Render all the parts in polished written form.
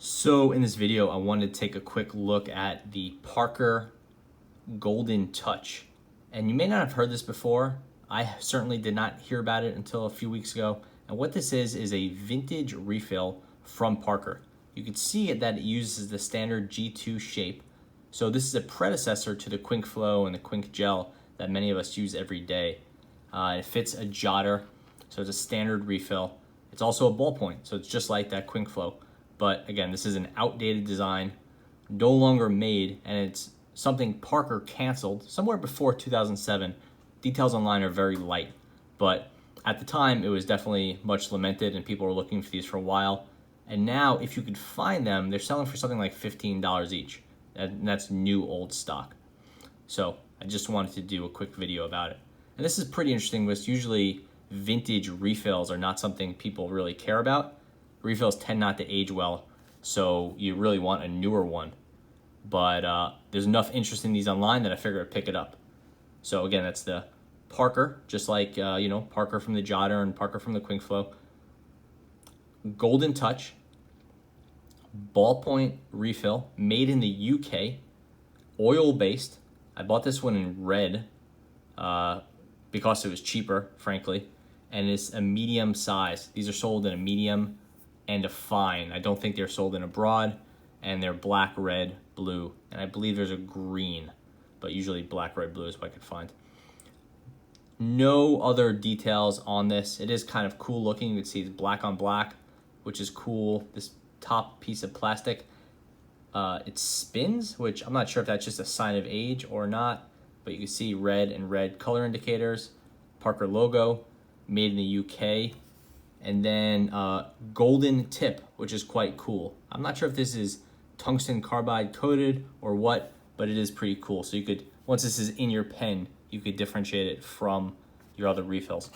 So in this video, I wanted to take a quick look at the Parker Golden Touch. And you may not have heard this before. I certainly did not hear about it until a few weeks ago. And what this is a vintage refill from Parker. You can see that it uses the standard G2 shape. So this is a predecessor to the Quink Flow and the Quink Gel that many of us use every day. It fits a jotter, so it's a standard refill. It's also a ballpoint, so it's just like that Quink Flow. But again, this is an outdated design, no longer made, and it's something Parker canceled somewhere before 2007. Details online are very light, but at the time it was definitely much lamented and people were looking for these for a while. And now if you could find them, they're selling for something like $15 each. And that's new old stock. So I just wanted to do a quick video about it. And this is pretty interesting because usually vintage refills are not something people really care about. Refills tend not to age well, so you really want a newer one. But there's enough interest in these online that I figured I'd pick it up. So again, that's the Parker, just like Parker from the Jotter and Parker from the Quink Flow. Golden Touch, ballpoint refill, made in the UK, oil-based. I bought this one in red because it was cheaper, frankly, and it's a medium size. These are sold in a medium and a fine. I don't think they're sold in a broad, and they're black, red, blue, and I believe there's a green, but usually black, red, blue is what I could find. No other details on this. It is kind of cool looking. You can see it's black on black, which is cool. This top piece of plastic, it spins, which I'm not sure if that's just a sign of age or not, but you can see red and red color indicators, Parker logo, made in the UK. And then golden tip, which is quite cool. I'm not sure if this is tungsten carbide coated or what, but it is pretty cool. So you could, once this is in your pen, you could differentiate it from your other refills.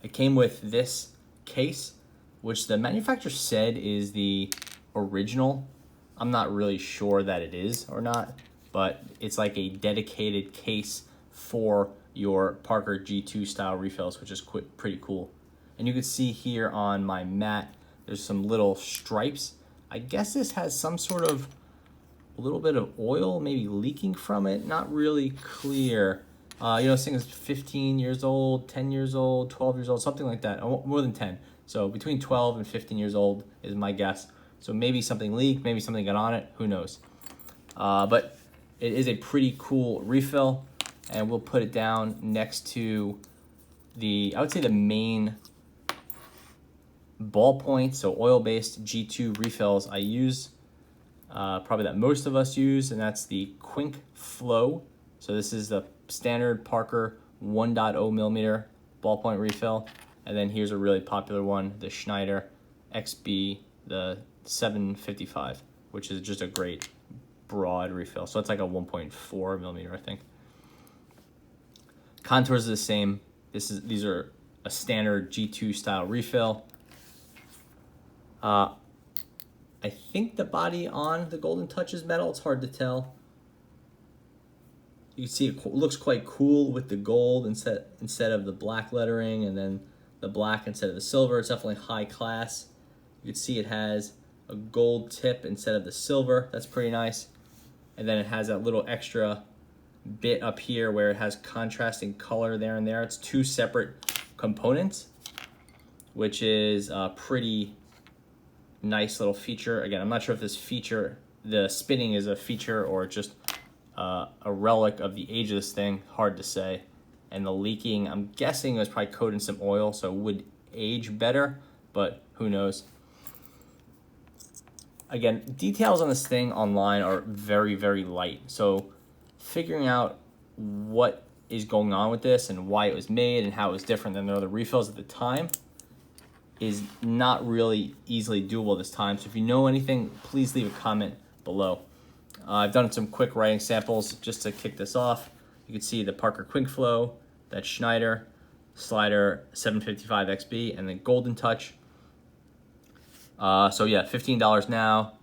It came with this case, which the manufacturer said is the original. I'm not really sure that it is or not, but it's like a dedicated case for your Parker G2 style refills, which is pretty cool. And you can see here on my mat, there's some little stripes. I guess this has some sort of a little bit of oil maybe leaking from it. Not really clear. This thing is 15 years old, 10 years old, 12 years old, something like that. More than 10. So between 12 and 15 years old is my guess. So maybe something leaked, maybe something got on it, who knows. But it is a pretty cool refill, and we'll put it down next to I would say the main ballpoint, so oil-based G2 refills I use, probably that most of us use, and that's the Quink Flow. So this is the standard Parker 1.0 millimeter ballpoint refill, and then here's a really popular one, the Schneider XB, the 755, which is just a great broad refill. So it's like a 1.4 millimeter, I think. Contours are the same. These are a standard G2 style refill. I think the body on the Golden Touch is metal. It's hard to tell. You can see it looks quite cool with the gold instead of the black lettering, and then the black instead of the silver. It's definitely high class. You can see it has a gold tip instead of the silver. That's pretty nice. And then it has that little extra bit up here where it has contrasting color there and there. It's two separate components, which is a pretty nice little feature. Again, I'm not sure if this feature, the spinning, is a feature or just a relic of the age of this thing. Hard to say. And the leaking, I'm guessing it was probably coated in some oil, so it would age better, but who knows. Again, details on this thing online are very, very light. So figuring out what is going on with this and why it was made and how it was different than the other refills at the time is not really easily doable this time. So if you know anything, please leave a comment below. I've done some quick writing samples just to kick this off. You can see the Parker Quink Flow, that Schneider Slider 755 XB, and the Golden Touch. So yeah, $15 now,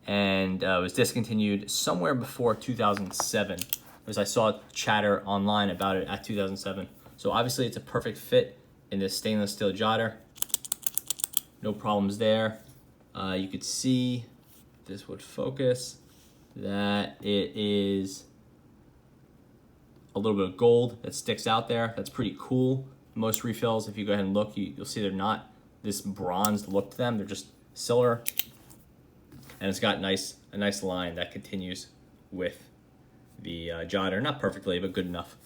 and it was discontinued somewhere before 2007, because I saw chatter online about it at 2007. So obviously it's a perfect fit in this stainless steel jotter. No problems there. You could see, if this would focus, that it is a little bit of gold that sticks out there. That's pretty cool. Most refills, if you go ahead and look, you'll see they're not this bronzed look to them. They're just silver. And it's got a nice line that continues with the jotter. Not perfectly, but good enough.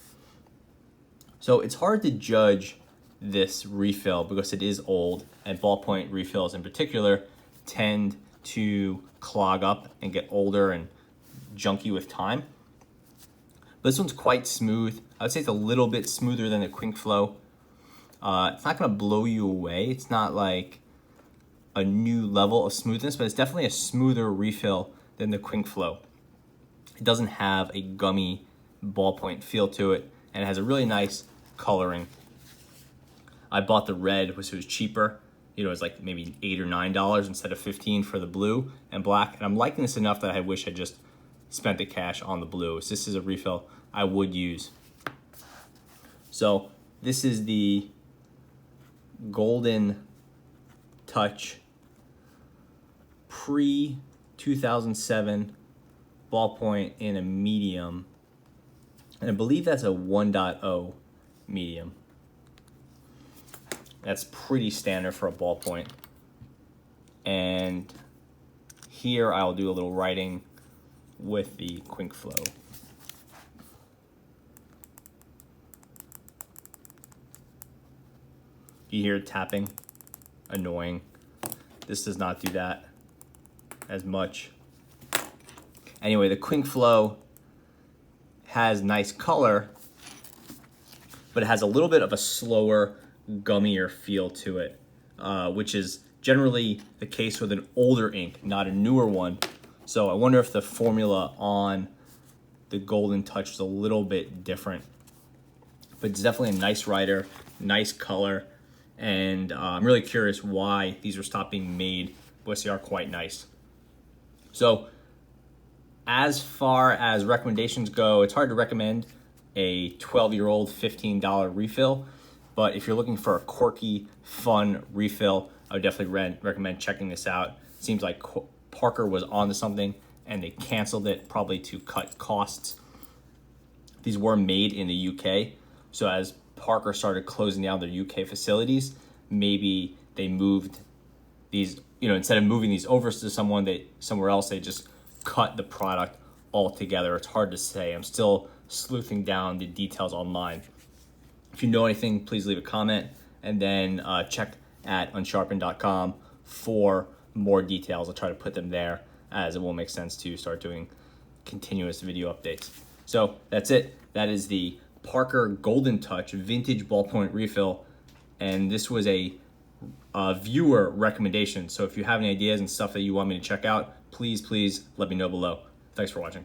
So it's hard to judge this refill because it is old, and ballpoint refills in particular tend to clog up and get older and junky with time. But this one's quite smooth. I would say it's a little bit smoother than the Quink Flow. It's not gonna blow you away. It's not like a new level of smoothness, but it's definitely a smoother refill than the Quink Flow. It doesn't have a gummy ballpoint feel to it, and it has a really nice coloring. I bought the red, which was cheaper. It was like maybe $8 or $9 instead of $15 for the blue and black. And I'm liking this enough that I wish I just spent the cash on the blue. So this is a refill I would use. So this is the Golden Touch pre-2007 ballpoint in a medium. And I believe that's a 1.0 medium. That's pretty standard for a ballpoint. And here I'll do a little writing with the Quink Flow. You hear tapping, annoying. This does not do that as much. Anyway, the Quink Flow has nice color, but it has a little bit of a slower, gummier feel to it, which is generally the case with an older ink, not a newer one. So I wonder if the formula on the Golden Touch is a little bit different. But it's definitely a nice writer, nice color, and I'm really curious why these were stopped being made, but they are quite nice. So as far as recommendations go, it's hard to recommend a 12-year-old $15 refill, but if you're looking for a quirky, fun refill, I would definitely recommend checking this out. It seems like Parker was onto something and they canceled it, probably to cut costs. These were made in the UK, so as Parker started closing down their UK facilities, maybe they moved these, instead of moving these over to somewhere else, they just cut the product altogether. It's hard to say. I'm still sleuthing down the details online. If you know anything, please leave a comment, and then check at unsharpened.com for more details. I'll try to put them there, as it won't make sense to start doing continuous video updates. So that's it. That is the Parker Golden Touch vintage ballpoint refill, and this was a viewer recommendation. So if you have any ideas and stuff that you want me to check out, please let me know below. Thanks for watching.